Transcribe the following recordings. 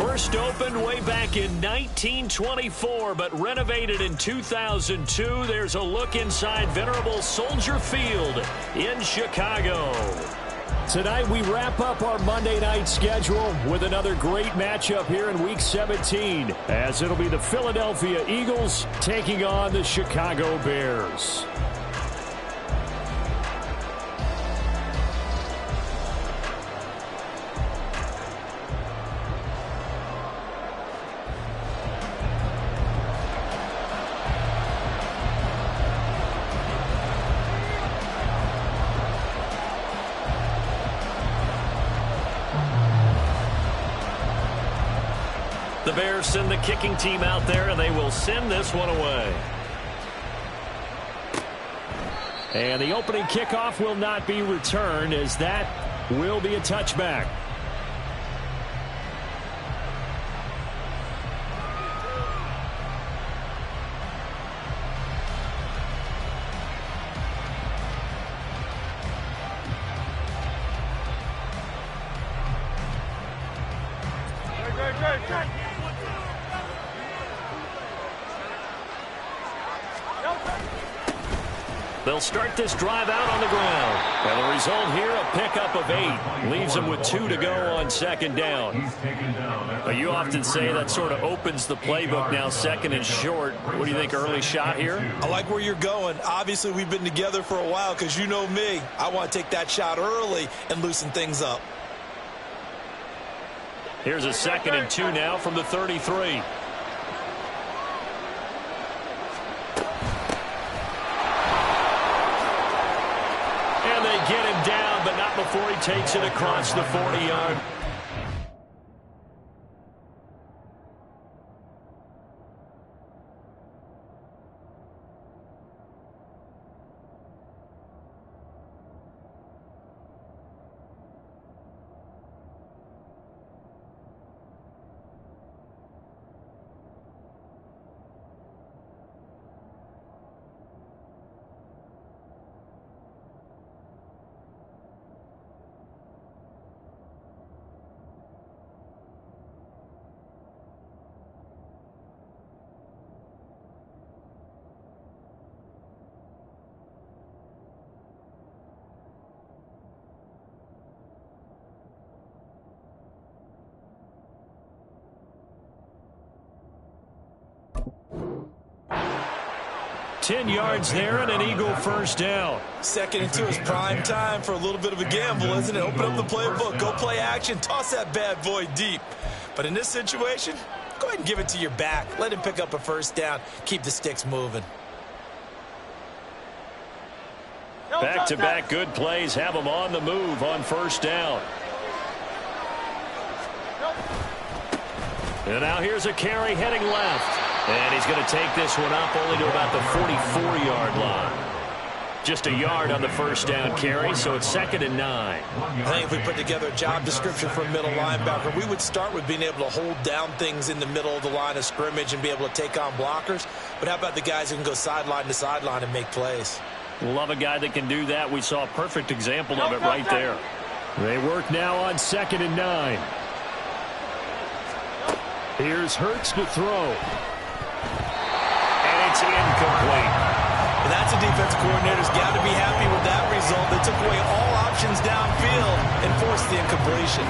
First opened way back in 1924, but renovated in 2002. There's a look inside venerable Soldier Field in Chicago. Tonight we wrap up our Monday night schedule with another great matchup here in Week 17, as it'll be the Philadelphia Eagles taking on the Chicago Bears. The Bears send the kicking team out there, and they will send this one away. And the opening kickoff will not be returned, as that will be a touchback. They'll start this drive out on the ground. And the result here, a pickup of 8. Leaves them with 2 to go on second down. You often say that sort of opens the playbook now, second and short. What do you think, early shot here? I like where you're going. Obviously, we've been together for a while because you know me. I want to take that shot early and loosen things up. Here's a 2nd and 2 now from the 33. Get him down, but not before he takes it across the 40-yard. Ten yards there and an Eagle first down. 2nd and 2 is prime time for a little bit of a gamble, isn't it? Open up the playbook, go play action, toss that bad boy deep. But in this situation, go ahead and give it to your back. Let him pick up a first down. Keep the sticks moving. Back-to-back good plays have them on the move on first down. And now here's a carry heading left. And he's going to take this one up only to about the 44-yard line. Just a yard on the first down carry, so it's 2nd and 9. I think if we put together a job description for a middle linebacker, we would start with being able to hold down things in the middle of the line of scrimmage and be able to take on blockers. But how about the guys who can go sideline to sideline and make plays? Love a guy that can do that. We saw a perfect example of it right there. They work now on 2nd and 9. Here's Hurts to throw. It's incomplete. And that's a defensive coordinator's got to be happy with that result. They took away all options downfield and forced the incompletion.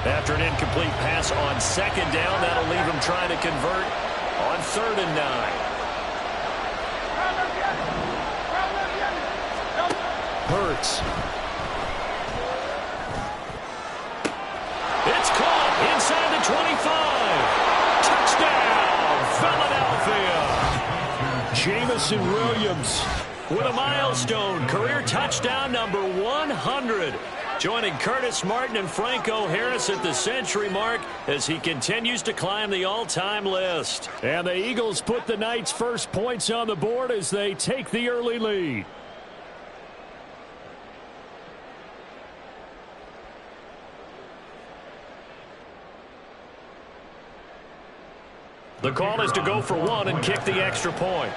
After an incomplete pass on 2nd down, that'll leave him trying to convert on 3rd and 9. Hurts. It's caught inside the 25. Touchdown, Philadelphia. Jamison Williams with a milestone career touchdown number 100. Joining Curtis Martin and Franco Harris at the century mark as he continues to climb the all-time list. And the Eagles put the night's first points on the board as they take the early lead. The call is to go for 1 and kick the extra point.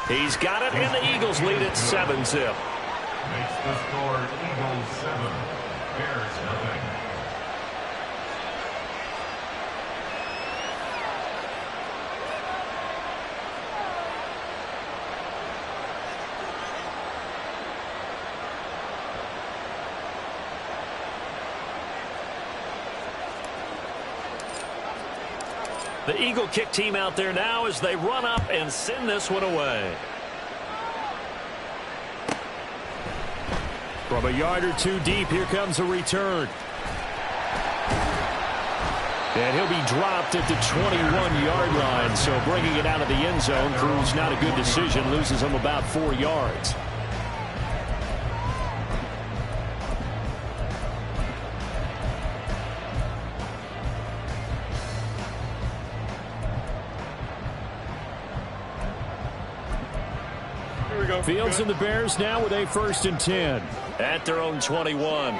He's got it, and the Eagles lead at 7-zip. Makes the score Eagles 7, Bears nothing. The Eagle kick team out there now as they run up and send this one away. From a yard or two deep, here comes a return. And he'll be dropped at the 21-yard line, so bringing it out of the end zone proves not a good decision, loses him about 4 yards. Fields and the Bears now with a 1st and 10 at their own 21.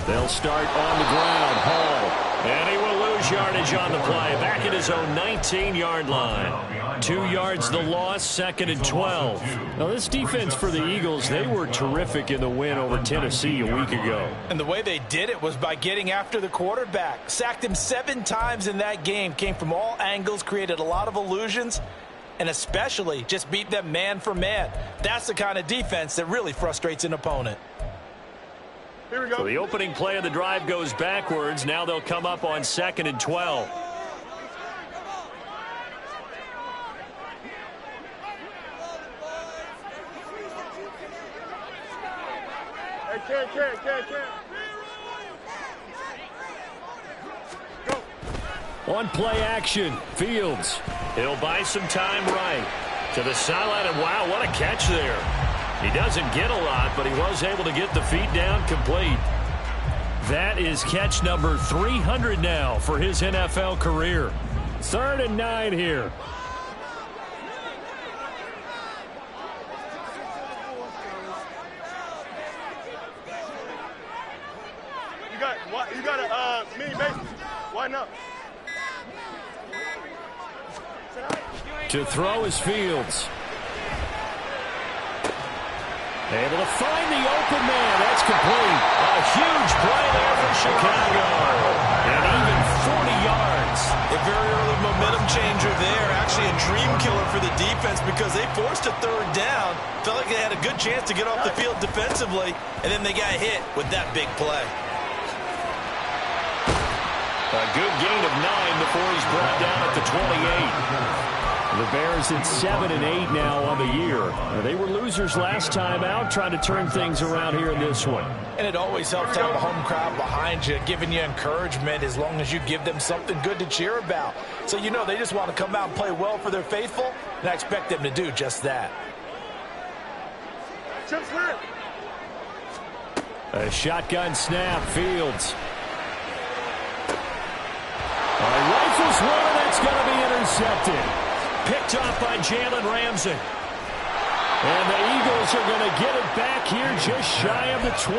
They'll start on the ground. Hall. And he will lose yardage on the play. Back at his own 19-yard line. 2 yards the loss, 2nd and 12. Now this defense for the Eagles, they were terrific in the win over Tennessee a week ago. And the way they did it was by getting after the quarterback. Sacked him 7 times in that game. Came from all angles, created a lot of illusions, and especially just beat them man for man. That's the kind of defense that really frustrates an opponent. Here we go. So the opening play of the drive goes backwards. Now they'll come up on 2nd and 12. On play action, Fields. He'll buy some time right to the sideline, and wow, what a catch there. He doesn't get a lot, but he was able to get the feet down complete. That is catch number 300 now for his NFL career. 3rd and 9 here. You got a mini base. Why not? To throw is Fields. Able to find the open man. That's complete. A huge play there for Chicago. And even 40 yards. A very early momentum changer there. Actually a dream killer for the defense because they forced a 3rd down. Felt like they had a good chance to get off the field defensively. And then they got hit with that big play. A good gain of 9 before he's brought down at the 28. The Bears at 7 and 8 now on the year. They were losers last time out, trying to turn things around here in this one. And it always helps to have a home crowd behind you, giving you encouragement as long as you give them something good to cheer about. So you know they just want to come out and play well for their faithful, and I expect them to do just that. A shotgun snap, Fields. Rifles one, that's going to be intercepted. Picked off by Jalen Ramsey. And the Eagles are going to get it back here just shy of the 20.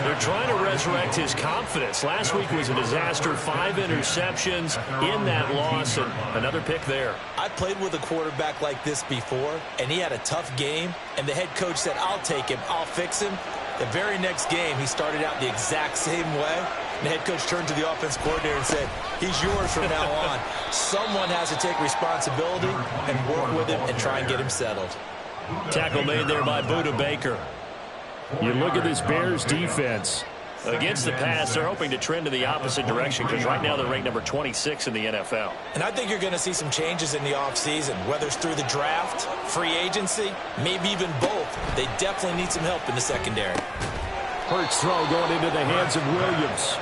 They're trying to resurrect his confidence. Last week was a disaster. 5 interceptions in that loss, and another pick there. I played with a quarterback like this before, and he had a tough game, and the head coach said, I'll take him, I'll fix him. The very next game, he started out the exact same way. The head coach turned to the offense coordinator and said, he's yours from now on. Someone has to take responsibility and work with him and try and get him settled. Tackle made there by Budda Baker. You look at this Bears defense. Against the pass, they're hoping to trend in the opposite direction because right now they're ranked number 26 in the NFL. And I think you're going to see some changes in the offseason, whether it's through the draft, free agency, maybe even both. They definitely need some help in the secondary. Hurts throw going into the hands of Williams.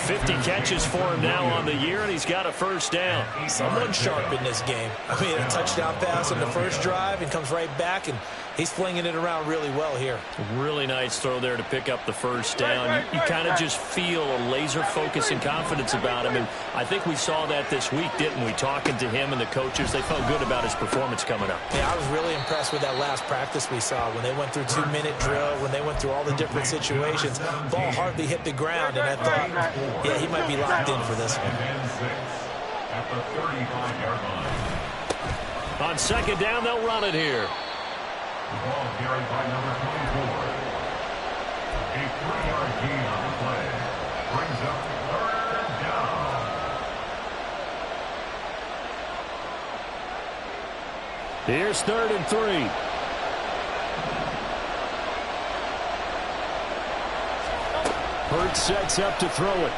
50 catches for him now on the year, and he's got a 1st down. Someone sharp in this game. I mean, a touchdown pass on the first drive and comes right back and He's flinging it around really well here. Really nice throw there to pick up the first down. You kind of just feel a laser focus and confidence about him. And I think we saw that this week, didn't we? Talking to him and the coaches, they felt good about his performance coming up. Yeah, I was really impressed with that last practice we saw when they went through 2-minute drill, when they went through all the different situations. Ball hardly hit the ground, and I thought, yeah, he might be locked in for this one. At the 35-yard line. On second down, they'll run it here. The ball carried by number 24. A 3-yard gain on the play. Brings up third down. Here's 3rd and 3. Hurts sets up to throw it.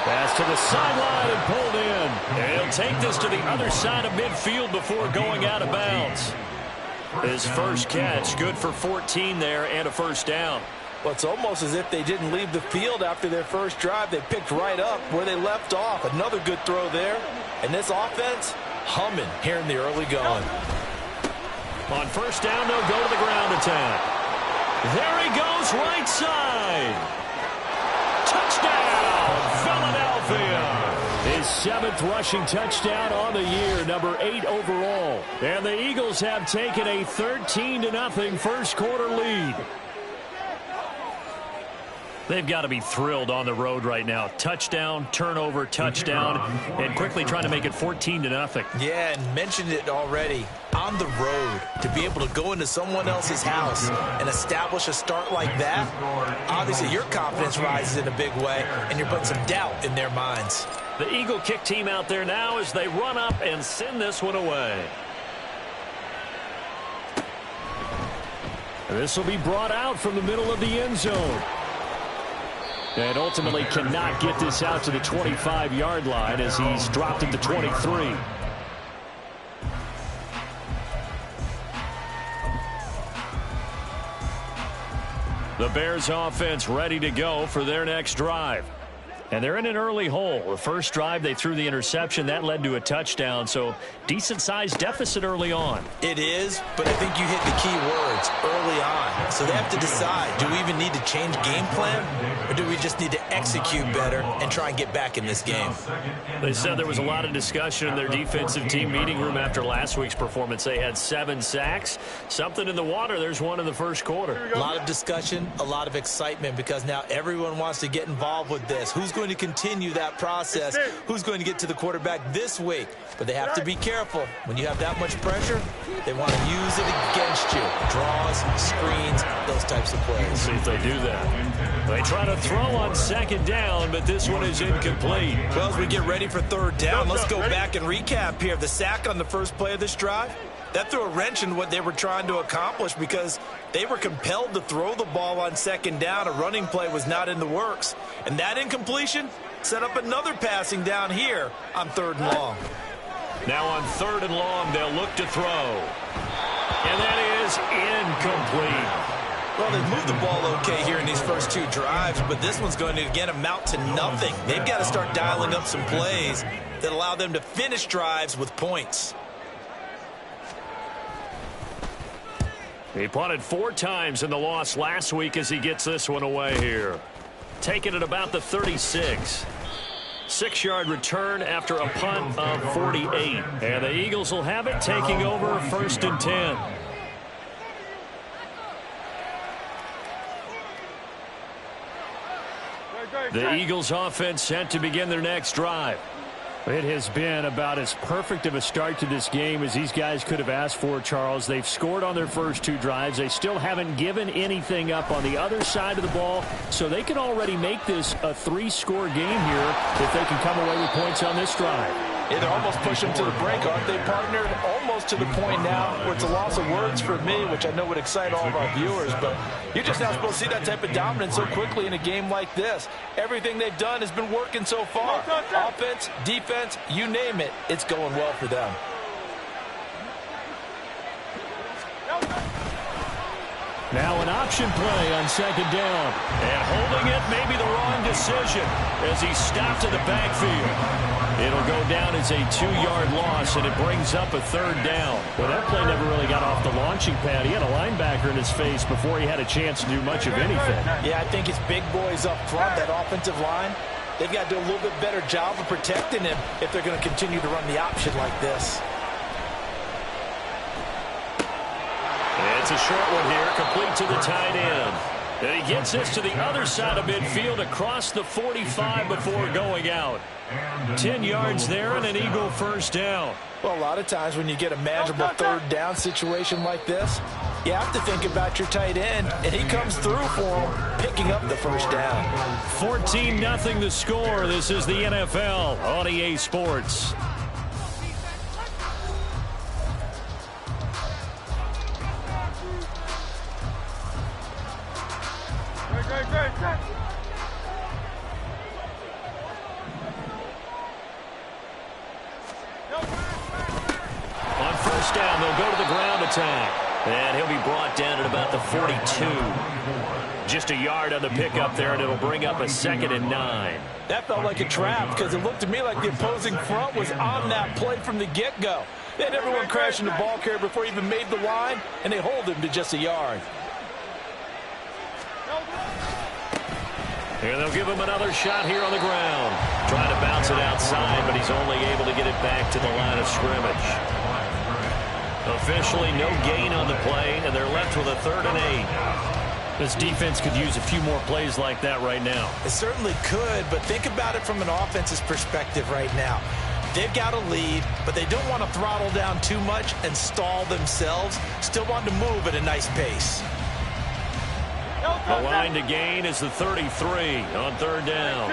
Pass to the sideline and pulled in. And he'll take this to the other side of midfield before going out of bounds. His first catch, good for 14 there and a first down. Well, it's almost as if they didn't leave the field after their first drive. They picked right up where they left off. Another good throw there. And this offense, humming here in the early going. On first down, they'll go to the ground attack. There he goes, right side. Touchdown, Philadelphia. His 7th rushing touchdown on the year, number 8 overall. And the Eagles have taken a 13-0 first quarter lead. They've got to be thrilled on the road right now. Touchdown, turnover, touchdown, and quickly trying to make it 14-0. Yeah, and mentioned it already. On the road, to be able to go into someone else's house and establish a start like that, obviously your confidence rises in a big way, and you're putting some doubt in their minds. The Eagle kick team out there now as they run up and send this one away. This will be brought out from the middle of the end zone. And ultimately cannot get this out to the 25-yard line as he's dropped at the 23. The Bears offense ready to go for their next drive. And they're in an early hole. The first drive, they threw the interception. That led to a touchdown, so decent-sized deficit early on. It is, but I think you hit the key words early on. So they have to decide, do we even need to change game plan, or do we just need to execute better and try and get back in this game? They said there was a lot of discussion in their defensive team meeting room after last week's performance. They had 7 sacks. Something in the water. There's one in the first quarter. A lot of discussion, a lot of excitement, because now everyone wants to get involved with this. Who's going to continue that process? Who's going to get to the quarterback this week? But they have to be careful. When you have that much pressure, they want to use it against you. Draws, screens, those types of plays. See if they do that. They try to throw on second down, but this one is incomplete. Well, as we get ready for third down, let's go back and recap here. The sack on the first play of this drive, that threw a wrench in what they were trying to accomplish because they were compelled to throw the ball on second down. A running play was not in the works. And that incompletion set up another passing down here on 3rd and long. Now on 3rd and long, they'll look to throw. And that is incomplete. Well, they've moved the ball okay here in these first 2 drives, but this one's going to, again, amount to nothing. They've got to start dialing up some plays that allow them to finish drives with points. He punted 4 times in the loss last week as he gets this one away here. Taking it about the 36. 6-yard return after a punt of 48. And the Eagles will have it, taking over 1st and 10. The Eagles offense set to begin their next drive. It has been about as perfect of a start to this game as these guys could have asked for, Charles. They've scored on their first 2 drives. They still haven't given anything up on the other side of the ball, so they can already make this a 3-score game here if they can come away with points on this drive. Yeah, they're almost pushing them to the break, aren't they, partner? Almost to the point now where it's a loss of words for me, which I know would excite all of our viewers, but you're just not supposed to see that type of dominance so quickly in a game like this. Everything they've done has been working so far. Offense, defense, you name it, it's going well for them. Now an option play on second down. And holding it may be the wrong decision as he stopped in the backfield. It'll go down as a 2-yard loss, and it brings up a third down. Well, that play never really got off the launching pad. He had a linebacker in his face before he had a chance to do much of anything. Yeah, I think it's big boys up front, that offensive line. They've got to do a little bit better job of protecting him if they're going to continue to run the option like this. It's a short one here, complete to the tight end. And he gets this to the other side of midfield across the 45 before going out. 10 yards there and an Eagle first down. Well, a lot of times when you get a manageable third down situation like this, you have to think about your tight end, and he comes through for him, picking up the first down. 14-0 the score. This is the NFL on EA Sports. On first down, they'll go to the ground attack. And he'll be brought down at about the 42. Just a yard on the pickup there, and it'll bring up a 2nd and 9. That felt like a trap because it looked to me like the opposing front was on that play from the get-go. They had everyone crashing the ball carrier before he even made the line, and they hold him to just a yard. And they'll give him another shot here on the ground. Trying to bounce it outside, but he's only able to get it back to the line of scrimmage. Officially no gain on the play, and they're left with a 3rd and 8. This defense could use a few more plays like that right now. It certainly could, but think about it from an offense's perspective right now. They've got a lead, but they don't want to throttle down too much and stall themselves. Still want to move at a nice pace. The line to gain is the 33 on 3rd down.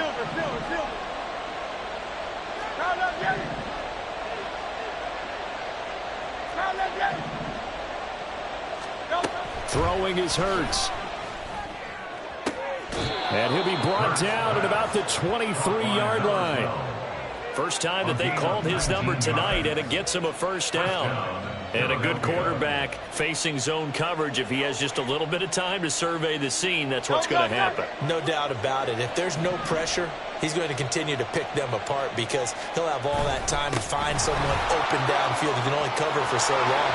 Throwing is Hurts. And he'll be brought down at about the 23-yard line. First time that they called his number tonight, and it gets him a first down. And a good quarterback facing zone coverage. If he has just a little bit of time to survey the scene, that's what's going to happen. No doubt about it. If there's no pressure, he's going to continue to pick them apart because he'll have all that time to find someone open downfield. He can only cover for so long.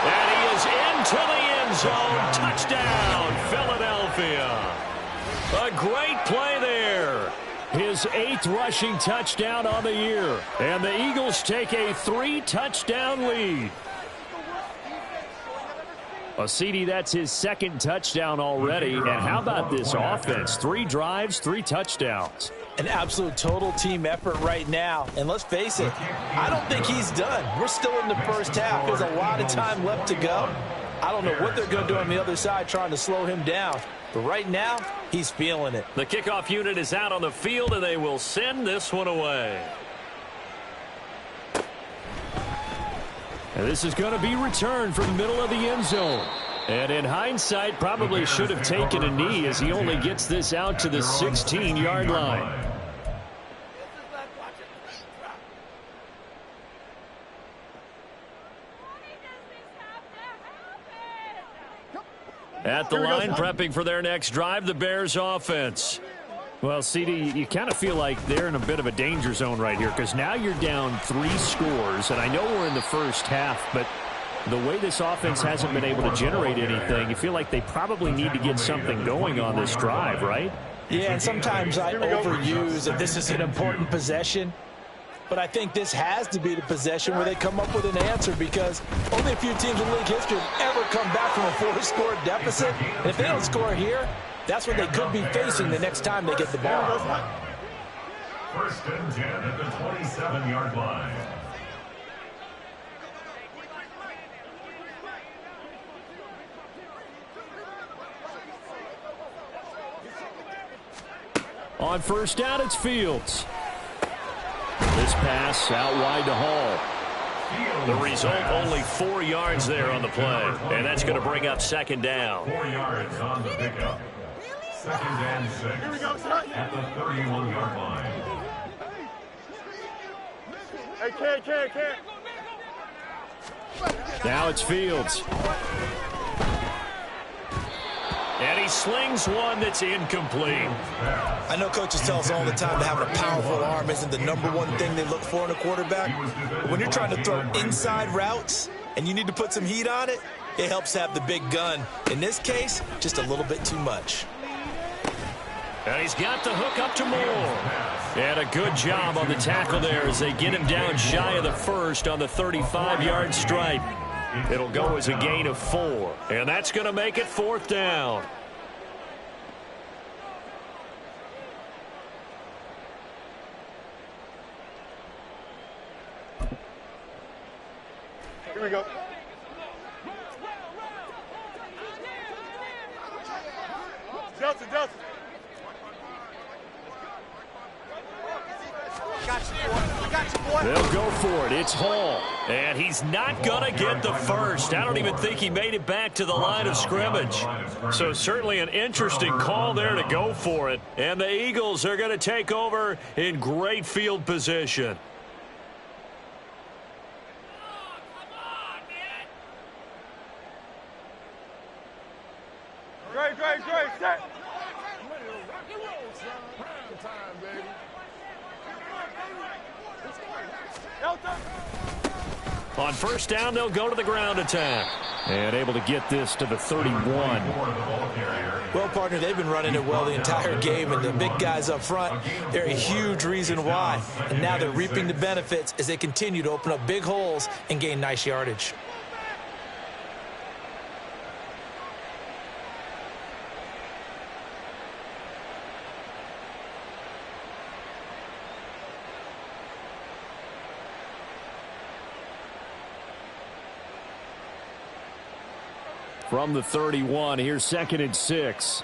And he is into the end zone. Touchdown, Philadelphia. A great play there. His 8th rushing touchdown on the year. And the Eagles take a 3-touchdown lead. Well, CD, that's his 2nd touchdown already. And how about this offense? 3 drives, 3 touchdowns. An absolute total team effort right now. And let's face it, I don't think he's done. We're still in the first half. There's a lot of time left to go. I don't know what they're going to do on the other side trying to slow him down. But right now, he's feeling it. The kickoff unit is out on the field, and they will send this one away. And this is going to be returned from the middle of the end zone. And in hindsight, probably should have taken a knee as he only gets this out to the 16-yard line. At the line, prepping for their next drive, the Bears offense. Well, CD, you kind of feel like they're in a bit of a danger zone right here because now you're down 3 scores, and I know we're in the first half, but the way this offense hasn't been able to generate anything, you feel like they probably need to get something going on this drive, right? Yeah, and sometimes I overuse that this is an important possession. But I think this has to be the possession where they come up with an answer because only a few teams in league history have ever come back from a 4-score deficit. And if they don't score here, that's what they could be facing the next time they get the ball. 1st and 10 at the 27-yard line. On first down, it's Fields. This pass out wide to Hall. The result, only 4 yards there on the play. And that's going to bring up 2nd down. 4 yards on the pickup. 2nd and 6 at the 31-yard line. Hey, can't. Now it's Fields. slings one that's incomplete. I know coaches tell us all the time that having a powerful arm isn't the #1 thing they look for in a quarterback. But when you're trying to throw inside routes and you need to put some heat on it, it helps have the big gun. In this case, just a little bit too much. And he's got the hook up to Moore. And a good job on the tackle there as they get him down shy of the first on the 35-yard stripe. It'll go as a gain of 4. And that's going to make it 4th down. Here we go. Delta, Delta. They'll go for it. It's Hall. And he's not going to get the first. I don't even think he made it back to the line of scrimmage. So certainly an interesting call there to go for it. And the Eagles are going to take over in great field position. Great, set. On first down, they'll go to the ground attack. And able to get this to the 31. Well, partner, they've been running it well the entire game, and the big guys up front, they're a huge reason why. And now they're reaping the benefits as they continue to open up big holes and gain nice yardage. From the 31, here's 2nd and 6.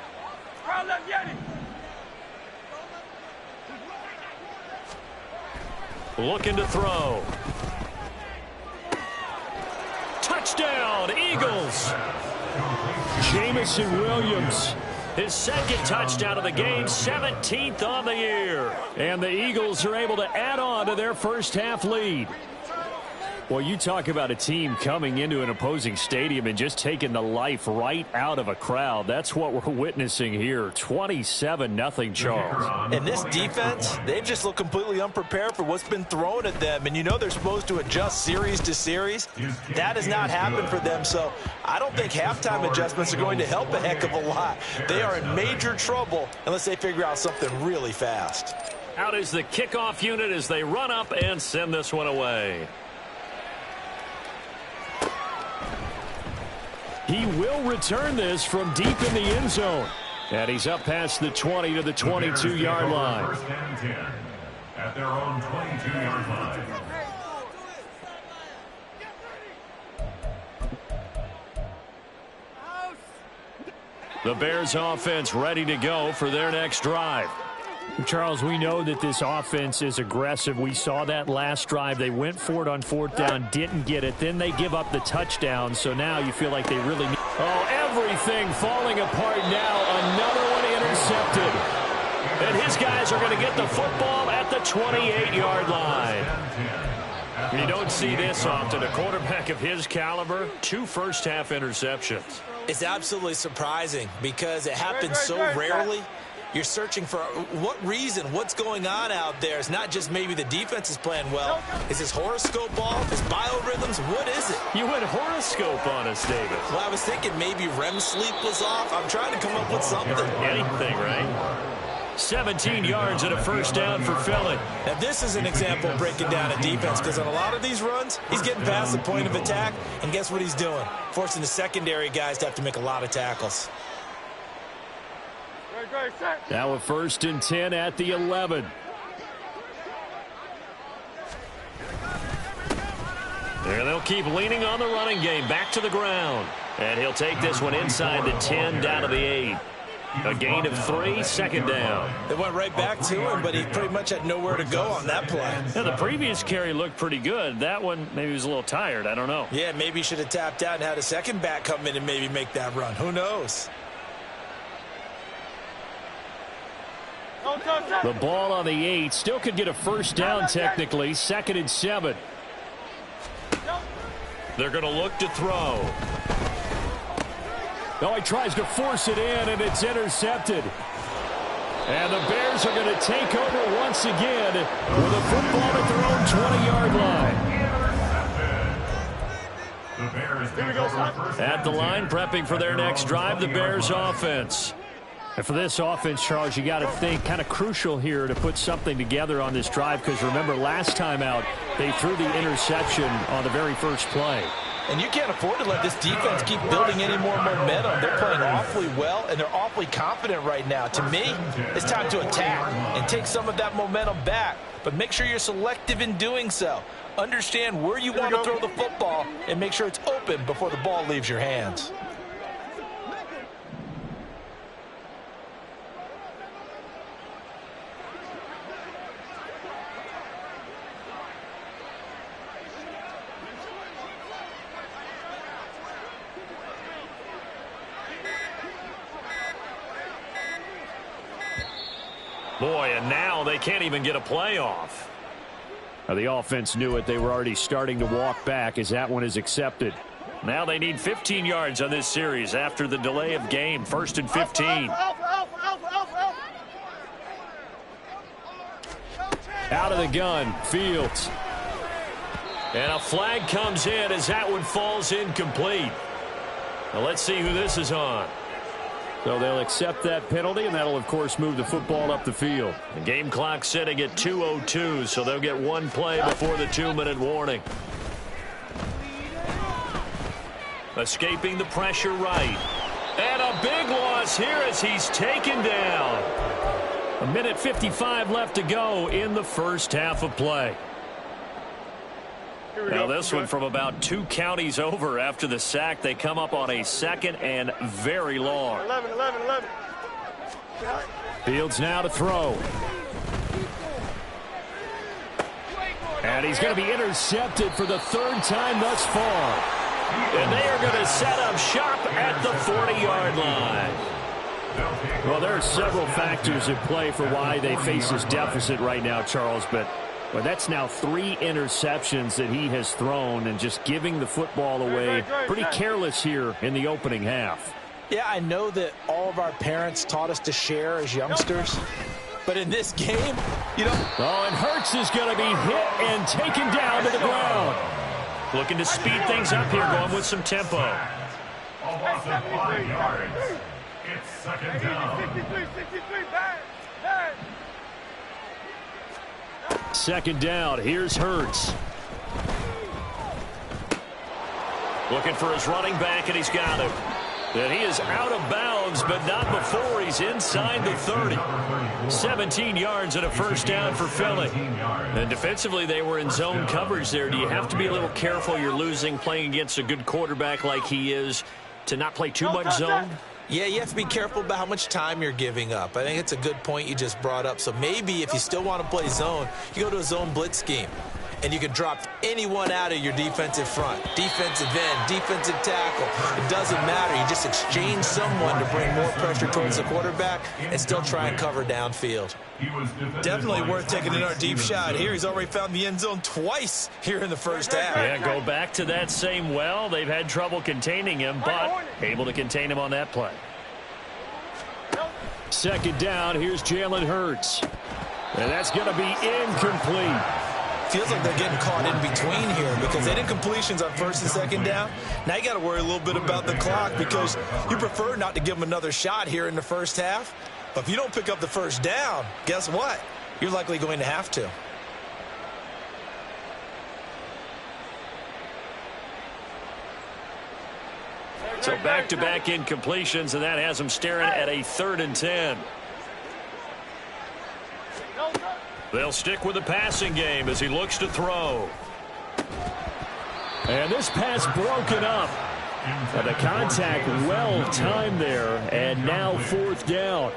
Looking to throw. Touchdown, Eagles. Jamison Williams, his 2nd touchdown of the game, 17th on the year. And the Eagles are able to add on to their first half lead. Well, you talk about a team coming into an opposing stadium and just taking the life right out of a crowd. That's what we're witnessing here. 27-0, Charles. And this defense, they just look completely unprepared for what's been thrown at them. And you know they're supposed to adjust series to series. That has not happened for them. So I don't think halftime adjustments are going to help a heck of a lot. They are in major trouble unless they figure out something really fast. Out is the kickoff unit as they run up and send this one away. He will return this from deep in the end zone. And he's up past the 20 to the 22-yard line. First and 10 at their own 22-yard line. The Bears offense ready to go for their next drive. Charles, we know that this offense is aggressive. We saw that last drive. They went for it on 4th down, didn't get it. Then they give up the touchdown. So now you feel like they really need... Oh, everything falling apart now. Another one intercepted. And his guys are going to get the football at the 28-yard line. You don't see this often. A quarterback of his caliber, 2 first-half interceptions. It's absolutely surprising because it happens so rarely. You're searching for what reason, what's going on out there. It's not just maybe the defense is playing well. Is his horoscope off? His biorhythms? What is it? You went horoscope on us, David. Well, I was thinking maybe REM sleep was off. I'm trying to come up with something. Anything, right? 17 yards and a first down for Philly. Now, this is an example of breaking down a defense because on a lot of these runs, he's getting past the point of attack, and guess what he's doing? Forcing the secondary guys to have to make a lot of tackles. Now a 1st and 10 at the 11. And they'll keep leaning on the running game. Back to the ground. And he'll take this one inside the 10 down to the 8. A gain of 3, 2nd down. They went right back to him, but he pretty much had nowhere to go on that play. Now, the previous carry looked pretty good. That one, maybe he was a little tired. I don't know. Yeah, maybe he should have tapped out and had a second back come in and maybe make that run. Who knows? The ball on the 8. Still could get a first down technically. 2nd and 7. They're going to look to throw. Oh, he tries to force it in, and it's intercepted. And the Bears are going to take over once again with a football at their own 20-yard line. At the line, prepping for their next drive, the Bears offense. And for this offense, Charles, you got to think kind of crucial here to put something together on this drive, because remember, last time out, they threw the interception on the very first play. And you can't afford to let this defense keep building any more momentum. They're playing awfully well, and they're awfully confident right now. To me, it's time to attack and take some of that momentum back. But make sure you're selective in doing so. Understand where you want to throw the football and make sure it's open before the ball leaves your hands. Boy, and now they can't even get a playoff. Now, the offense knew it. They were already starting to walk back as that one is accepted. Now they need 15 yards on this series after the delay of game. 1st and 15. Out of the gun, Fields. And a flag comes in as that one falls incomplete. Now let's see who this is on. So they'll accept that penalty, and that'll, of course, move the football up the field. The game clock sitting at 2:02, so they'll get one play before the 2-minute warning. Escaping the pressure right. And a big loss here as he's taken down. 1:55 left to go in the first half of play. Now this one from about 2 counties over after the sack. They come up on a 2nd and very long. 11. Fields now to throw. And he's going to be intercepted for the 3rd time thus far. And they are going to set up shop at the 40-yard line. Well, there are several factors at play for why they face this deficit right now, Charles, but well, that's now 3 interceptions that he has thrown, and just giving the football away pretty careless here in the opening half. Yeah, I know that all of our parents taught us to share as youngsters, but in this game, you know. Oh, and Hurts is going to be hit and taken down to the ground. Looking to speed things up here, going with some tempo. Almost 5 yards. It's 2nd down. 63, 2nd down. Here's Hurts. Looking for his running back, and he's got him. And he is out of bounds, but not before he's inside the 30. 17 yards and a first down for Philly. And defensively, they were in zone coverage there. Do you have to be a little careful? You're losing, playing against a good quarterback like he is, to not play too much zone? Yeah, you have to be careful about how much time you're giving up. I think it's a good point you just brought up. So maybe if you still want to play zone, you go to a zone blitz scheme. And you can drop anyone out of your defensive front. Defensive end, defensive tackle. It doesn't matter. You just exchange someone to bring more pressure towards the quarterback and still try and cover downfield. Definitely worth taking in our deep shot here. He's already found the end zone twice here in the first half. Yeah, go back to that same well. They've had trouble containing him, but able to contain him on that play. 2nd down. Here's Jalen Hurts. And that's going to be incomplete. Feels like they're getting caught in between here because they did completions on 1st and 2nd down. Now you got to worry a little bit about the clock because you prefer not to give them another shot here in the first half. But if you don't pick up the first down, guess what? You're likely going to have to. So back-to-back incompletions, and that has them staring at a 3rd and 10. They'll stick with the passing game as he looks to throw. And this pass broken up. And the contact well-timed there, and now 4th down.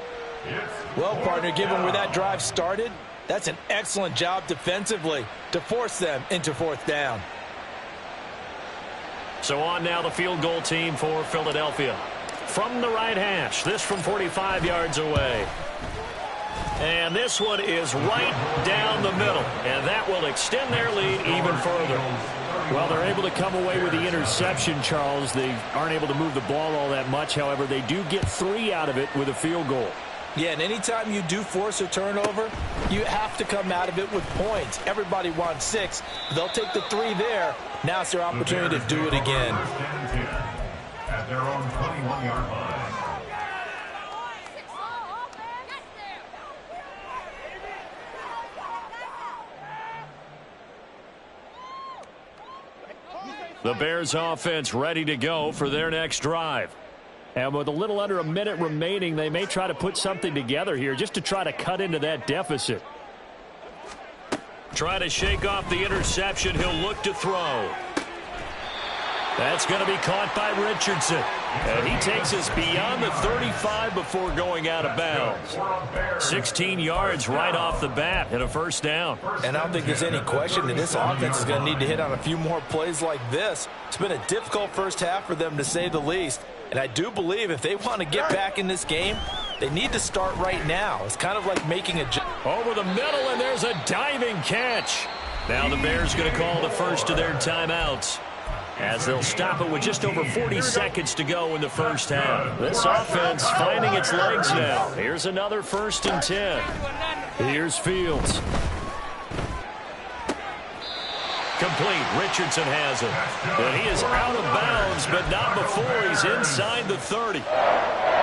Well, partner, given where that drive started, that's an excellent job defensively to force them into 4th down. So on now the field goal team for Philadelphia. From the right hash, this from 45 yards away. And this one is right down the middle, and that will extend their lead even further. Well, they're able to come away with the interception, Charles. They aren't able to move the ball all that much. However, they do get 3 out of it with a field goal. Yeah, and anytime you do force a turnover, you have to come out of it with points. Everybody wants 6. They'll take the 3 there. Now it's their opportunity to do it again. At their own 21-yard line. The Bears offense ready to go for their next drive. And with a little under a minute remaining, they may try to put something together here just to try to cut into that deficit. Try to shake off the interception. He'll look to throw. That's going to be caught by Richardson. And he takes us beyond the 35 before going out of bounds. 16 yards right off the bat and a first down. And I don't think there's any question that this offense is going to need to hit on a few more plays like this. It's been a difficult first half for them, to say the least. And I do believe if they want to get back in this game, they need to start right now. It's kind of like making a jump. Over the middle, and there's a diving catch. Now the Bears going to call the first of their timeouts, as they'll stop it with just over 40 seconds to go in the first half. This offense finding its legs now. Here's another 1st and 10. Here's Fields. Complete. Richardson has it. And he is out of bounds, but not before he's inside the 30.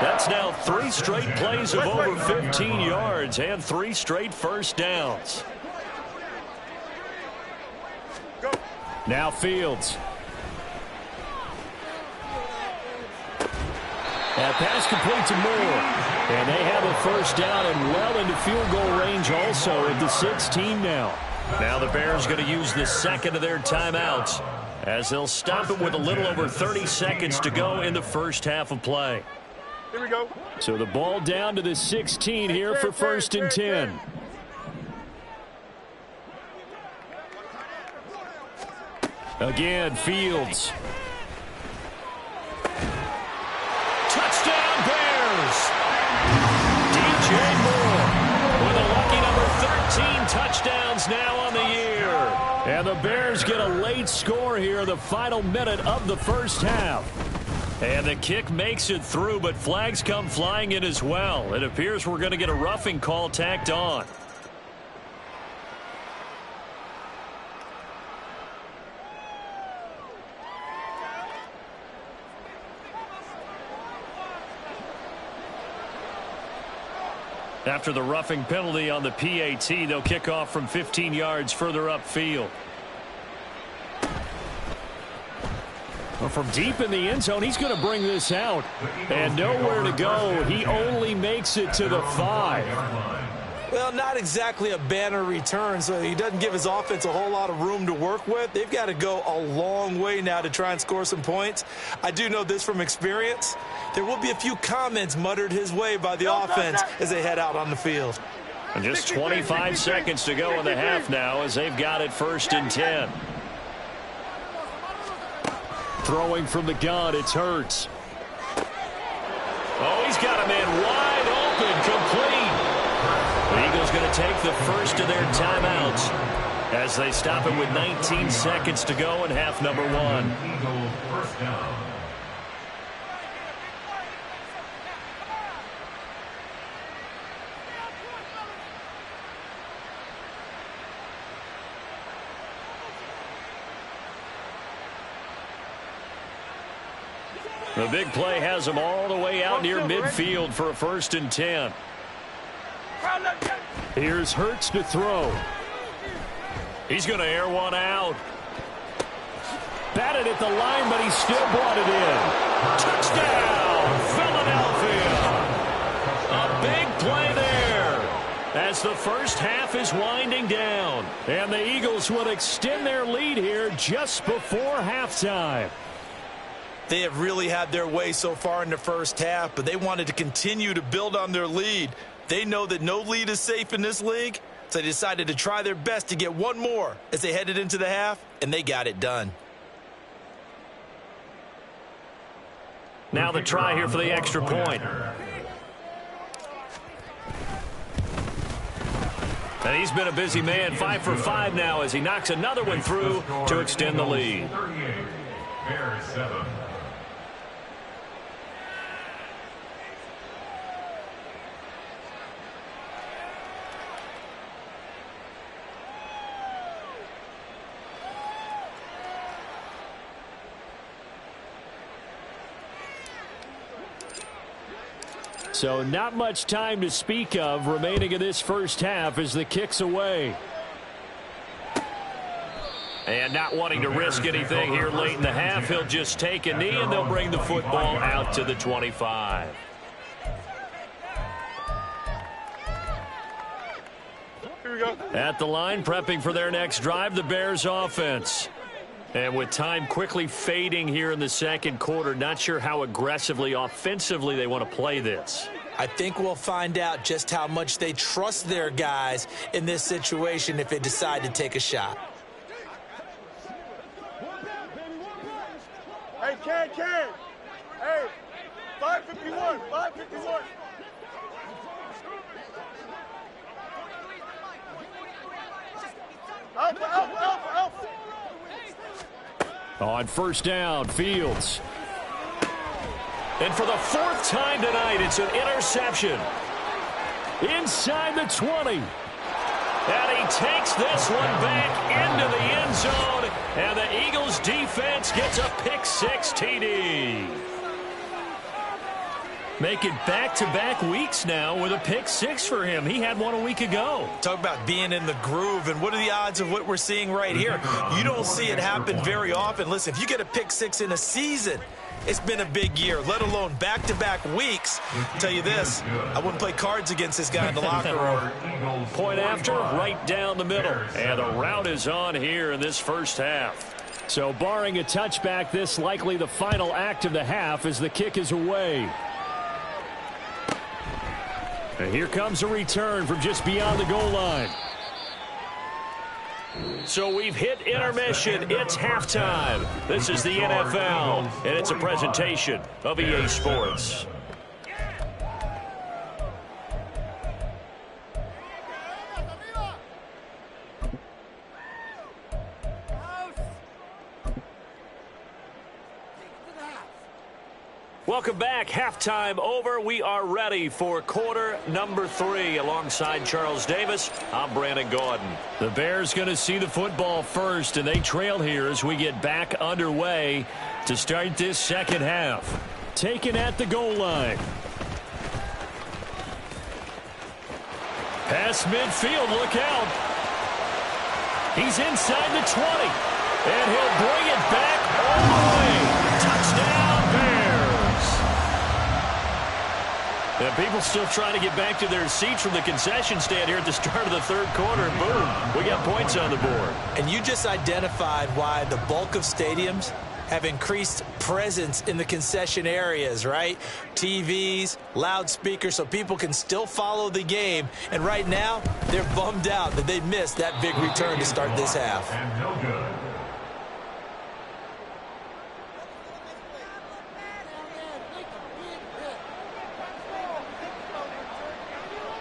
That's now 3 straight plays of over 15 yards and 3 straight first downs. Now Fields. That pass complete to Moore. And they have a first down and well into field goal range also at the 16 now. Now the Bears going to use the second of their timeouts, as they'll stop it with a little over 30 seconds to go in the first half of play. Here we go. So the ball down to the 16 here for 1st and 10. Again, Fields. Touchdown Bears! DJ Moore with a lucky number 13 touchdowns now on the year. And the Bears get a late score here in the final minute of the first half. And the kick makes it through, but flags come flying in as well. It appears we're going to get a roughing call tacked on. After the roughing penalty on the PAT, they'll kick off from 15 yards further upfield. Well, from deep in the end zone, he's going to bring this out. And nowhere to go. He only makes it to the 5. Well, not exactly a banner return, so he doesn't give his offense a whole lot of room to work with. They've got to go a long way now to try and score some points. I do know this from experience. There will be a few comments muttered his way by the offense as they head out on the field. And just 25 seconds to go in the half now, as they've got it 1st and 10. Throwing from the gun, it's Hurts. Oh, he's got a man wide open, complete. The Eagles going to take the first of their timeouts as they stop it with 19 seconds to go in half number 1. Eagles first down. The big play has them all the way out near midfield for a 1st and 10. Here's Hurts to throw. He's going to air one out. Batted at the line, but he still brought it in. Touchdown, Philadelphia. A big play there as the first half is winding down. And the Eagles will extend their lead here just before halftime. They have really had their way so far in the first half, but they wanted to continue to build on their lead. They know that no lead is safe in this league, so they decided to try their best to get one more as they headed into the half, and they got it done. Now the try here for the extra point. And he's been a busy man, 5 for 5 now as he knocks another one through to extend the lead. 38, Bears 7. So not much time to speak of remaining in this first half as the kick's away. And not wanting to risk anything here late in the half, he'll just take a knee and they'll bring the football out to the 25. Here we go. At the line, prepping for their next drive, the Bears offense. And with time quickly fading here in the second quarter, not sure how aggressively, offensively they want to play this. I think we'll find out just how much they trust their guys in this situation if they decide to take a shot. Hey, Ken. Hey, 551, 551. Alpha. On first down, Fields. And for the fourth time tonight, it's an interception. Inside the 20. And he takes this one back into the end zone. And the Eagles defense gets a pick-6 TD. Make it back-to-back weeks now with a pick-6 for him. He had one a week ago. Talk about being in the groove, and what are the odds of what we're seeing right here? You don't see it happen very often. Listen, if you get a pick-6 in a season, it's been a big year, let alone back-to-back weeks. I'll tell you this, I wouldn't play cards against this guy in the locker room. Point after, right down the middle. And the route is on here in this first half. So barring a touchback, this likely the final act of the half as the kick is away. And here comes a return from just beyond the goal line. So we've hit intermission. It's halftime. This is the NFL, and it's a presentation of EA Sports. Welcome back. Halftime over. We are ready for quarter number 3. Alongside Charles Davis, I'm Brandon Gordon. The Bears going to see the football first, and they trail here as we get back underway to start this second half. Taken at the goal line. Pass midfield. Look out. He's inside the 20. And he'll bring it back all the way. Touchdown, Bears. And people still trying to get back to their seats from the concession stand here at the start of the third quarter. Boom, we got points on the board. And you just identified why the bulk of stadiums have increased presence in the concession areas, right? TVs, loudspeakers, so people can still follow the game. And right now, they're bummed out that they missed that big return to start this half. And no good.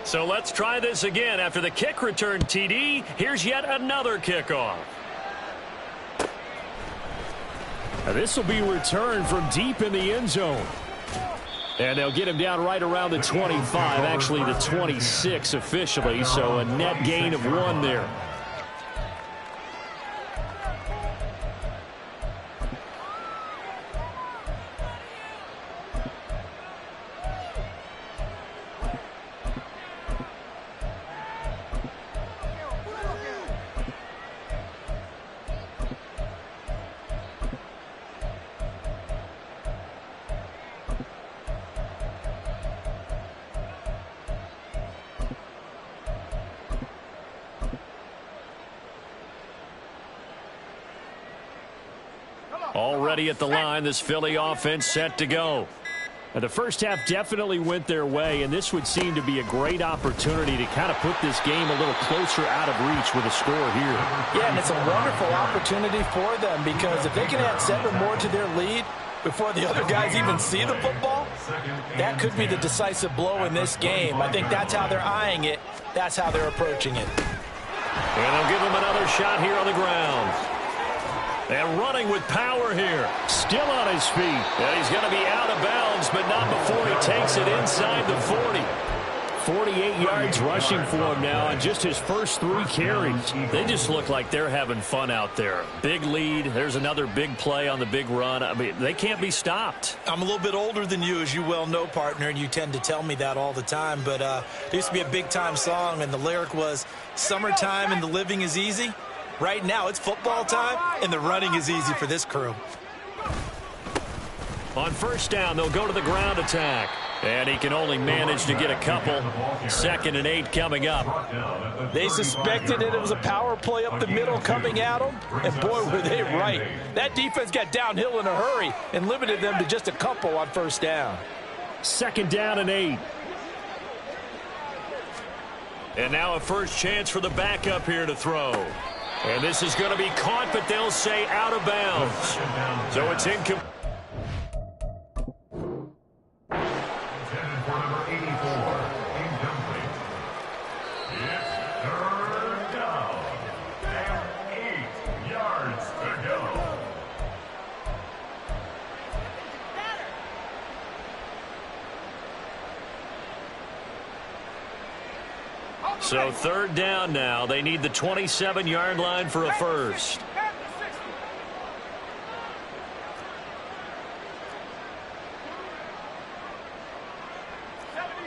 So let's try this again. After the kick return TD, here's yet another kickoff. Now this will be returned from deep in the end zone. And they'll get him down right around the 25, actually the 26 officially, so a net gain of 1 there. Already at the line, this Philly offense set to go. Now, the first half definitely went their way, and this would seem to be a great opportunity to kind of put this game a little closer out of reach with a score here. Yeah, and it's a wonderful opportunity for them because if they can add 7 more to their lead before the other guys even see the football, that could be the decisive blow in this game. I think that's how they're eyeing it. That's how they're approaching it. And they'll give him another shot here on the ground. And running with power here. Still on his feet. And he's going to be out of bounds, but not before he takes it inside the 40. 48 yards rushing for him now on just his first 3 carries. They just look like they're having fun out there. Big lead. There's another big play on the big run. I mean, they can't be stopped. I'm a little bit older than you, as you well know, partner, and you tend to tell me that all the time. But there used to be a big-time song, and the lyric was, "Summertime and the living is easy." Right now, it's football time, and the running is easy for this crew. On first down, they'll go to the ground attack. And he can only manage to get a couple. 2nd and 8 coming up. They suspected that it was a power play up the middle coming at them, and boy, were they right. That defense got downhill in a hurry and limited them to just a couple on first down. 2nd down and 8. And now a first chance for the backup here to throw. And this is going to be caught, but they'll say out of bounds. So it's incomplete. For number 84, incomplete. It's 3rd down and 8 yards to go. So 3rd down now. They need the 27-yard line for a first.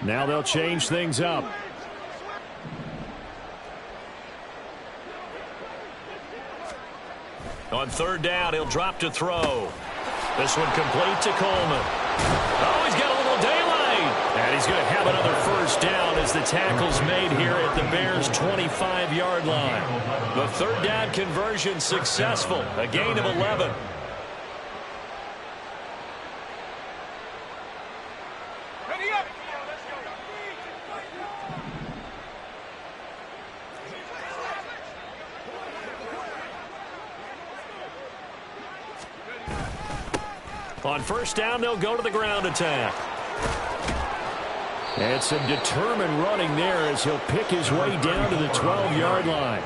Now they'll change things up. On 3rd down, he'll drop to throw. This one complete to Coleman. Oh, he's got a little daylight. And he's going to have another first down as the tackle's made here at the Bears' 25-yard line. The 3rd down conversion successful. A gain of 11. On first down, they'll go to the ground attack. And some determined running there as he'll pick his way down to the 12-yard line.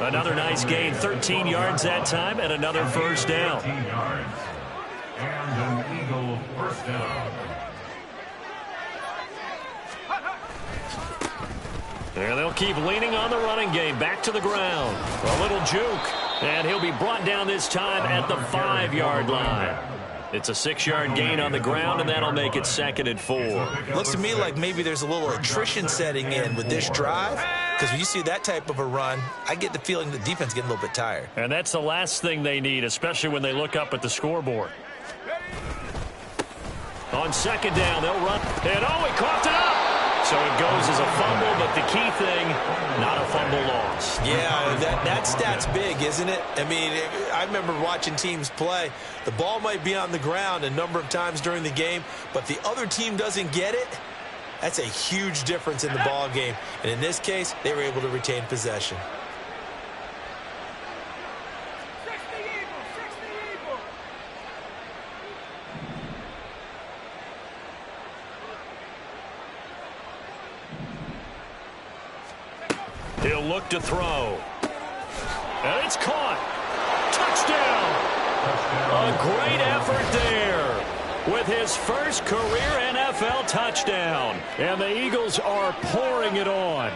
Another nice gain, 13 yards that time, and another first down. 13 yards. And an Eagle first down. And they'll keep leaning on the running game. Back to the ground. A little juke. And he'll be brought down this time at the 5-yard line. It's a 6-yard gain on the ground, and that'll make it 2nd and 4. Looks to me like maybe there's a little attrition setting in with this drive, because when you see that type of a run, I get the feeling the defense is getting a little bit tired. And that's the last thing they need, especially when they look up at the scoreboard. On 2nd down, they'll run. And oh, he coughed it up. So it goes as a fumble, but the key thing, not a fumble loss. Yeah, that stat's big, isn't it? I mean, I remember watching teams play. The ball might be on the ground a number of times during the game, but the other team doesn't get it. That's a huge difference in the ball game. And in this case, they were able to retain possession. He'll look to throw. And it's caught. Touchdown. A great effort there with his first career NFL touchdown. And the Eagles are pouring it on.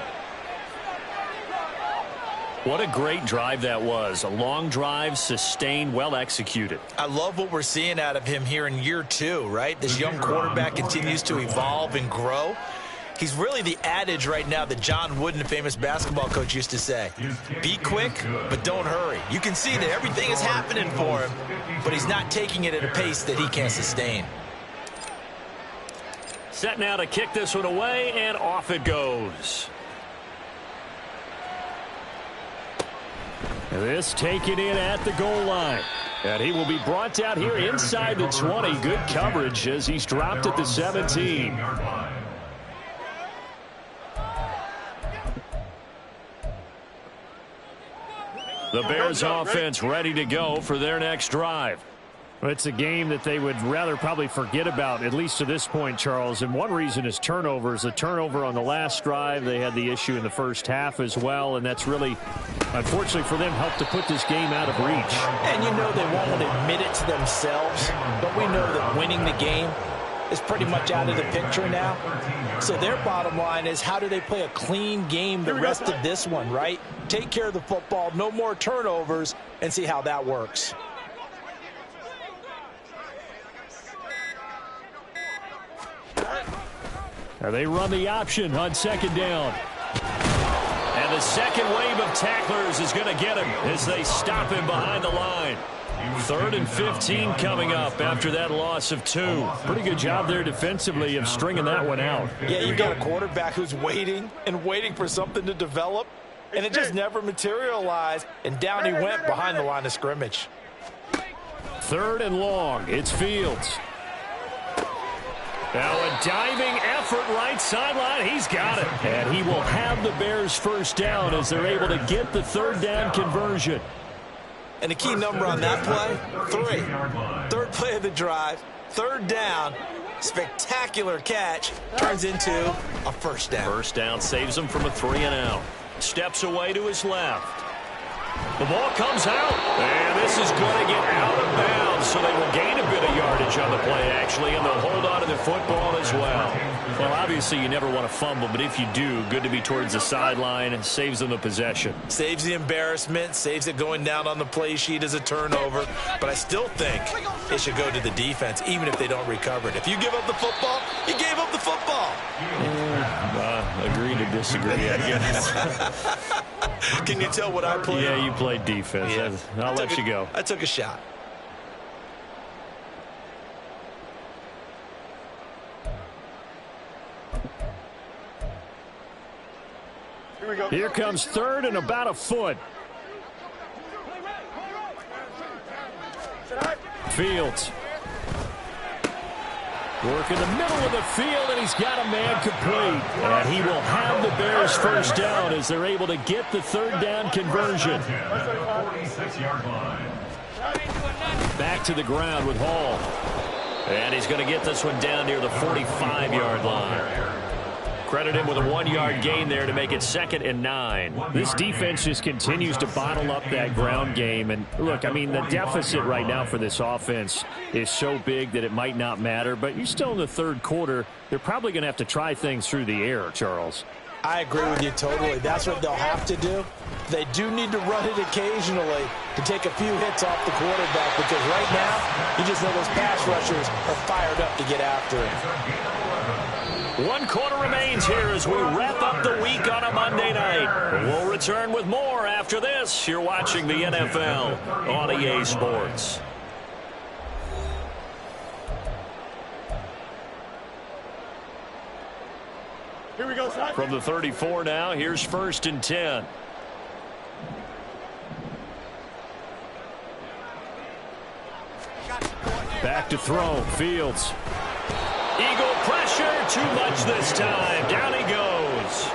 What a great drive that was. A long drive, sustained, well executed. I love what we're seeing out of him here in year 2, right? This young quarterback continues to evolve and grow. He's really the adage right now that John Wooden, the famous basketball coach, used to say. Be quick, but don't hurry. You can see that everything is happening for him, but he's not taking it at a pace that he can't sustain. Set now to kick this one away, and off it goes. This taken in at the goal line. And he will be brought down here inside the 20. Good coverage as he's dropped at the 17. The Bears offense ready to go for their next drive. Well, it's a game that they would rather probably forget about, at least to this point, Charles. And one reason is turnovers. A turnover on the last drive. They had the issue in the first half as well, and that's really, unfortunately for them, helped to put this game out of reach. And you know they won't admit it to themselves, but we know that winning the game is pretty much out of the picture now. So their bottom line is, how do they play a clean game the rest of this one, right? Take care of the football, no more turnovers, and see how that works. Now they run the option on second down. And the second wave of tacklers is going to get him as they stop him behind the line. 3rd and 15 coming up after that loss of 2. Pretty good job there defensively of stringing that one out. Yeah, you've got a quarterback who's waiting and waiting for something to develop, and it just never materialized, and down he went behind the line of scrimmage. 3rd and long. It's Fields. Now a diving effort right sideline. He's got it. And he will have the Bears first down as they're able to get the 3rd down conversion. And the key number on that play, 3. 3rd play of the drive, 3rd down, spectacular catch, turns into a first down. First down saves him from a 3-and-out. Steps away to his left. The ball comes out, and this is going to get out of bounds, so they will gain a bit of yardage on the play, actually, and they'll hold on to the football as well. Well, obviously, you never want to fumble, but if you do, good to be towards the sideline. It saves them the possession. Saves the embarrassment, saves it going down on the play sheet as a turnover, but I still think it should go to the defense, even if they don't recover it. If you give up the football, you gave up the football. Agree to disagree, I guess. Can you tell what I played? Yeah, you played defense. Yeah. I'll let you go. I took a shot. Here we go. Here comes 3rd and about a foot. Fields. Work in the middle of the field, and he's got a man complete. And he will have the Bears first down as they're able to get the 3rd down conversion. 46-yard line. Back to the ground with Hall. And he's going to get this one down near the 45-yard line. Credit him with a 1-yard gain there to make it 2nd and 9. This defense just continues to bottle up that ground game. And look, I mean, the deficit right now for this offense is so big that it might not matter. But you're still in the 3rd quarter. They're probably going to have to try things through the air, Charles. I agree with you totally. That's what they'll have to do. They do need to run it occasionally to take a few hits off the quarterback, because right now, you just know those pass rushers are fired up to get after him. 1 quarter remains here as we wrap up the week on a Monday night. We'll return with more after this. You're watching the NFL on EA Sports. Here we go, son. From the 34 now, here's 1st and 10. Back to throw. Fields. Eagle pressure, too much this time. Down he goes.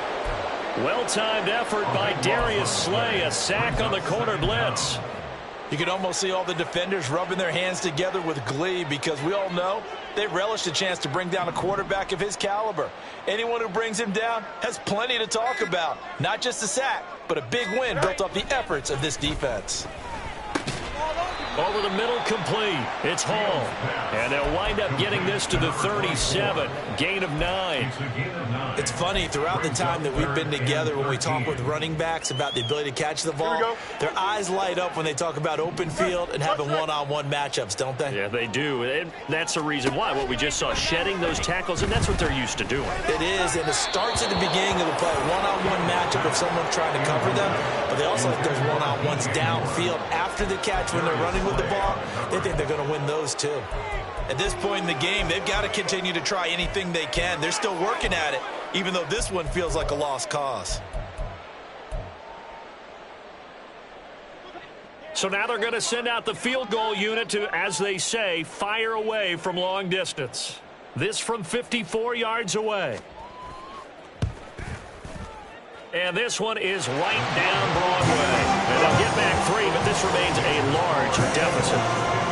Well-timed effort by Darius Slay. A sack on the corner blitz. You can almost see all the defenders rubbing their hands together with glee, because we all know they relish the chance to bring down a quarterback of his caliber. Anyone who brings him down has plenty to talk about. Not just a sack, but a big win built off the efforts of this defense. Over the middle, complete. It's Hall. And they'll wind up getting this to the 37. Gain of 9. It's funny, throughout the time that we've been together, when we talk with running backs about the ability to catch the ball, their eyes light up when they talk about open field and having one-on-one matchups, don't they? Yeah, they do. And that's the reason why. What we just saw, shedding those tackles, and that's what they're used to doing. It is, and it starts at the beginning of the play. One-on-one matchup of someone trying to cover them, but they also like those one-on-ones downfield after the catch when they're running with the ball. They think they're going to win those too. At this point in the game, they've got to continue to try anything they can. They're still working at it, even though this one feels like a lost cause. So now they're going to send out the field goal unit to, as they say, fire away from long distance. This from 54 yards away. And this one is right down Broadway. And they'll get back 3, but this remains a large deficit.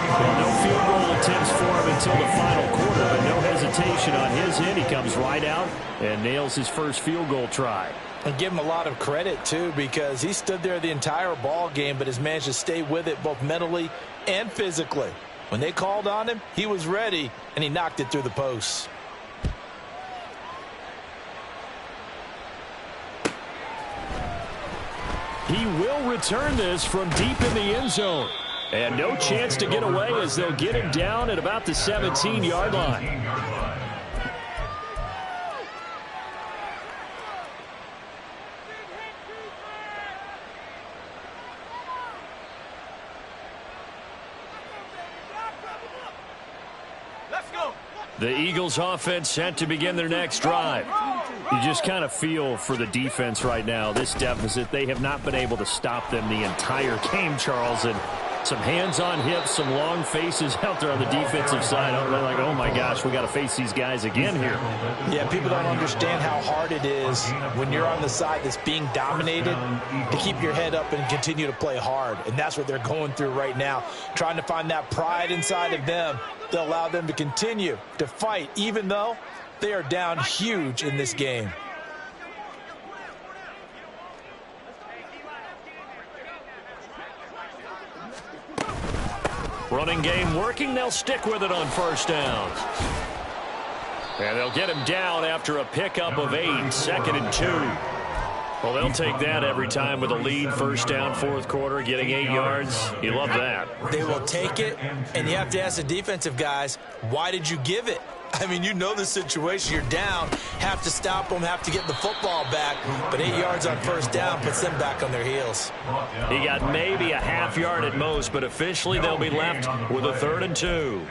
Well, no field goal attempts for him until the final quarter, but no hesitation on his end. He comes right out and nails his first field goal try. And give him a lot of credit, too, because he stood there the entire ball game, but has managed to stay with it both mentally and physically. When they called on him, he was ready, and he knocked it through the posts. He will return this from deep in the end zone. And no chance to get away as they'll get him down at about the 17-yard line. The Eagles offense set to begin their next drive. You just kind of feel for the defense right now. This deficit, they have not been able to stop them the entire game, Charles. And some hands on hips, some long faces out there on the defensive side. They're like, oh my gosh, we got to face these guys again here. Yeah, people don't understand how hard it is when you're on the side that's being dominated to keep your head up and continue to play hard. And that's what they're going through right now, trying to find that pride inside of them to allow them to continue to fight, even though they are down huge in this game. Running game working. They'll stick with it on first down. And they'll get him down after a pickup of 8, 2nd and 2. Well, they'll take that every time with a lead. First down, fourth quarter, getting 8 yards. You love that. They will take it, and you have to ask the defensive guys, why did you give it? I mean, you know the situation. You're down, have to stop them, have to get the football back. But 8 yards on first down puts them back on their heels. He got maybe a half yard at most, but officially they'll be left with a 3rd and 2.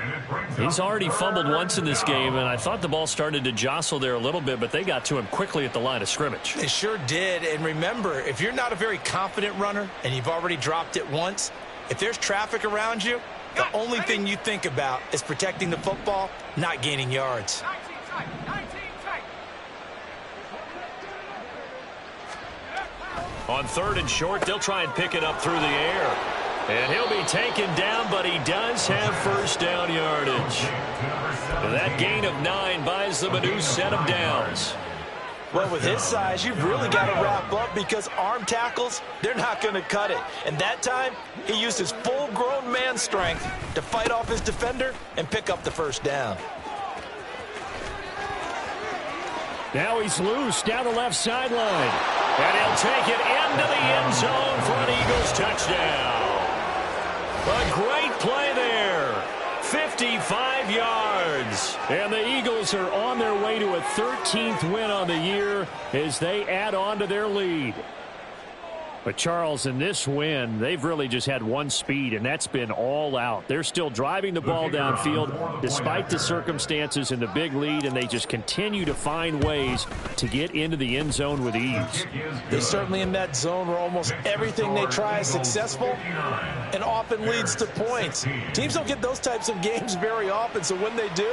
He's already fumbled once in this game, and I thought the ball started to jostle there a little bit, but they got to him quickly at the line of scrimmage. They sure did. And remember, if you're not a very confident runner and you've already dropped it once, if there's traffic around you, the only thing you think about is protecting the football, not gaining yards. On 3rd and short, they'll try and pick it up through the air. And he'll be taken down, but he does have first down yardage. That gain of 9 buys them a new set of downs. Well, with his size, you've really got to wrap up because arm tackles, they're not going to cut it. And that time, he used his full-grown man strength to fight off his defender and pick up the first down. Now he's loose down the left sideline. And he'll take it into the end zone for an Eagles touchdown. A great play there. 55 yards. And the Eagles are on their way to a 13th win on the year as they add on to their lead. But, Charles, in this win, they've really just had one speed, and that's been all out. They're still driving the ball downfield despite the circumstances in the big lead, and they just continue to find ways to get into the end zone with ease. They're certainly in that zone where almost everything they try is successful and often leads to points. Teams don't get those types of games very often, so when they do,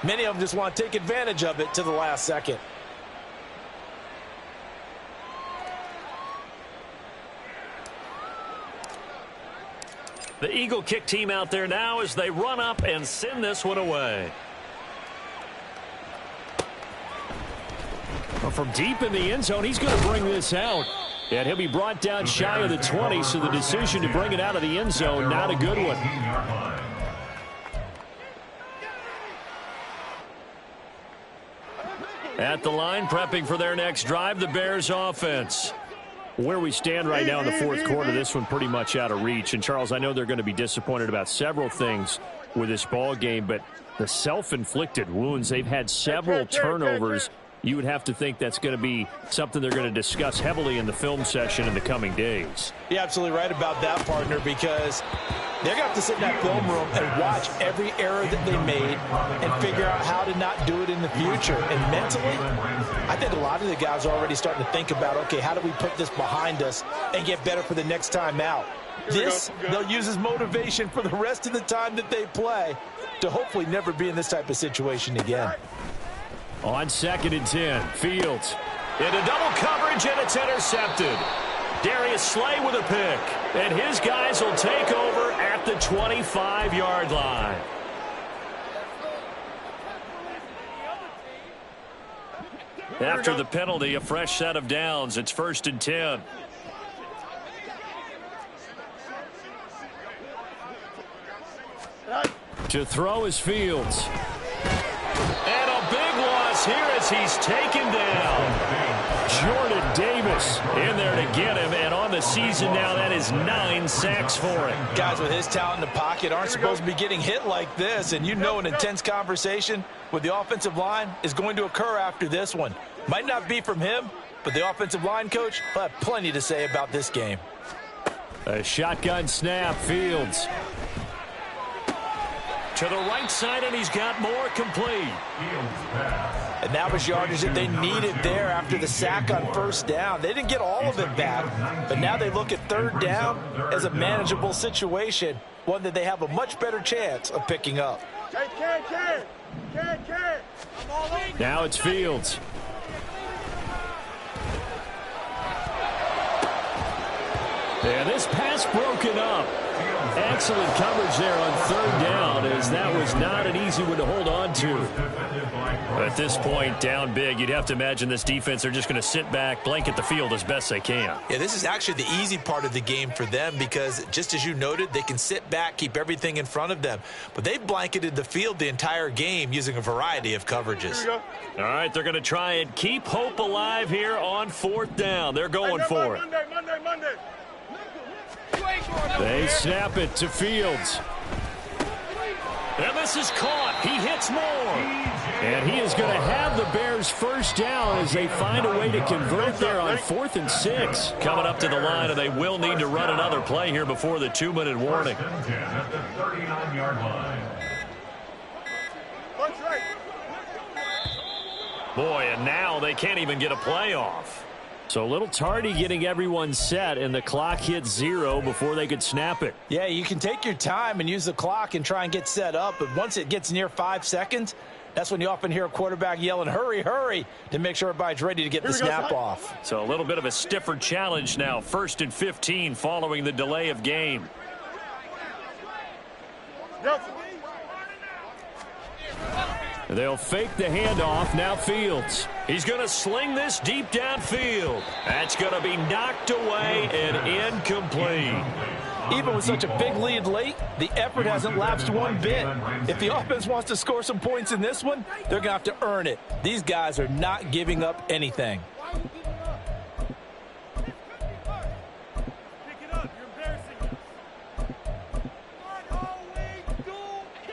many of them just want to take advantage of it to the last second. The Eagle kick team out there now as they run up and send this one away. Well, from deep in the end zone, he's going to bring this out. And he'll be brought down shy of the 20, so the decision to bring it out of the end zone, not a good one. At the line, prepping for their next drive, the Bears offense. Where we stand right now in the fourth quarter, this one pretty much out of reach. And, Charles, I know they're going to be disappointed about several things with this ball game, but the self-inflicted wounds, they've had several turnovers. You would have to think that's going to be something they're going to discuss heavily in the film session in the coming days. You're absolutely right about that, partner, because they're going to have to sit in that film room and watch every error that they made and figure out how to not do it in the future. And mentally, I think a lot of the guys are already starting to think about, okay, how do we put this behind us and get better for the next time out? This, they'll use as motivation for the rest of the time that they play to hopefully never be in this type of situation again. On 2nd and 10, Fields. Into double coverage, and it's intercepted. Darius Slay with a pick. And his guys will take over at the 25-yard line. After the penalty, a fresh set of downs. It's 1st and 10. To throw is Fields. And a big loss here as he's taken down. Jordan Davis in there to get him. And on the season now, that is 9 sacks for him. Guys with his talent in the pocket aren't supposed to be getting hit like this. And you know an intense conversation with the offensive line is going to occur after this one. Might not be from him, but the offensive line coach will have plenty to say about this game. A shotgun snap, Fields. To the right side, and he's got more complete. And that was yardage that they needed there after the sack on 1st down. They didn't get all of it back, but now they look at 3rd down as a manageable situation, one that they have a much better chance of picking up. Now it's Fields. And this pass broken up. Excellent coverage there on 3rd down, as that was not an easy one to hold on to. At this point, down big, you'd have to imagine this defense are just going to sit back, blanket the field as best they can. Yeah, this is actually the easy part of the game for them because, just as you noted, they can sit back, keep everything in front of them. But they've blanketed the field the entire game using a variety of coverages. All right, they're going to try and keep hope alive here on 4th down. They're going for it. Monday. They snap it to Fields. And this is caught. He hits more. And he is going to have the Bears 1st down as they find a way to convert there on 4th and 6. Coming up to the line, and they will need to run another play here before the 2-minute warning. At the 39-yard line. Boy, and now they can't even get a play off. So a little tardy getting everyone set, and the clock hits 0 before they could snap it. Yeah, you can take your time and use the clock and try and get set up, but once it gets near 5 seconds, that's when you often hear a quarterback yelling, hurry, hurry, to make sure everybody's ready to get the snap off. So a little bit of a stiffer challenge now. 1st and 15 following the delay of game. They'll fake the handoff. Now Fields. He's going to sling this deep downfield. That's going to be knocked away and incomplete. Even with such a big lead late, the effort hasn't lapsed one bit. If the offense wants to score some points in this one, they're going to have to earn it. These guys are not giving up anything.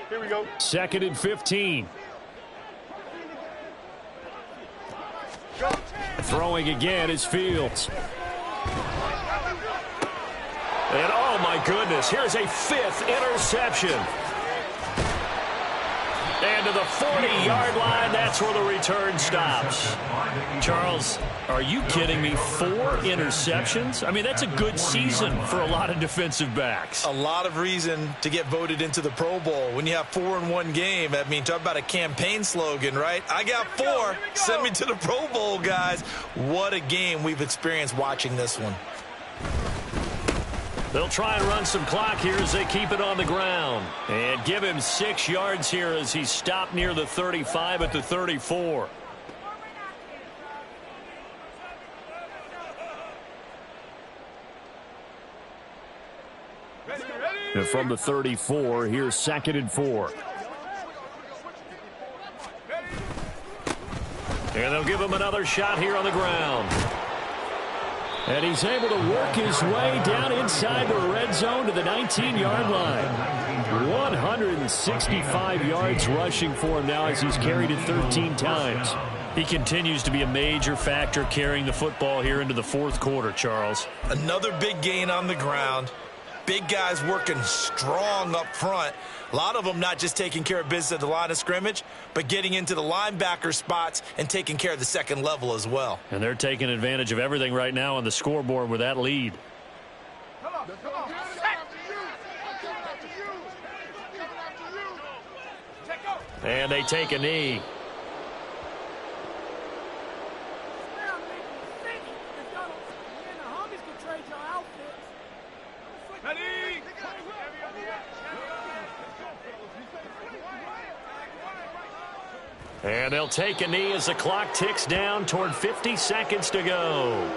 Here we go. 2nd and 15. Throwing again is Fields. And oh my goodness, here's a 5th interception. And to the 40-yard line, that's where the return stops. Charles, are you kidding me? 4 interceptions? I mean, that's a good season for a lot of defensive backs. A lot of reason to get voted into the Pro Bowl. When you have 4 in one game, I mean, talk about a campaign slogan, right? I got 4. Send me to the Pro Bowl, guys. What a game we've experienced watching this one. They'll try and run some clock here as they keep it on the ground. And give him 6 yards here as he's stopped near the 35 at the 34. And from the 34, here's 2nd and 4. And they'll give him another shot here on the ground. And he's able to work his way down inside the red zone to the 19-yard line. 165 yards rushing for him now as he's carried it 13 times. He continues to be a major factor carrying the football here into the 4th quarter, Charles. Another big gain on the ground. Big guys working strong up front. A lot of them not just taking care of business at the line of scrimmage, but getting into the linebacker spots and taking care of the second level as well. And they're taking advantage of everything right now on the scoreboard with that lead. And they take a knee. And they'll take a knee as the clock ticks down toward 50 seconds to go.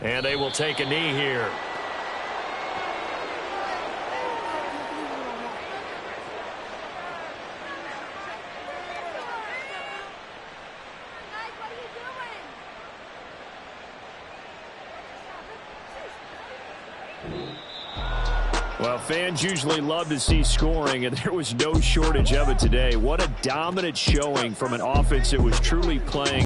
And they will take a knee here. Well, fans usually love to see scoring, and there was no shortage of it today. What a dominant showing from an offense that was truly playing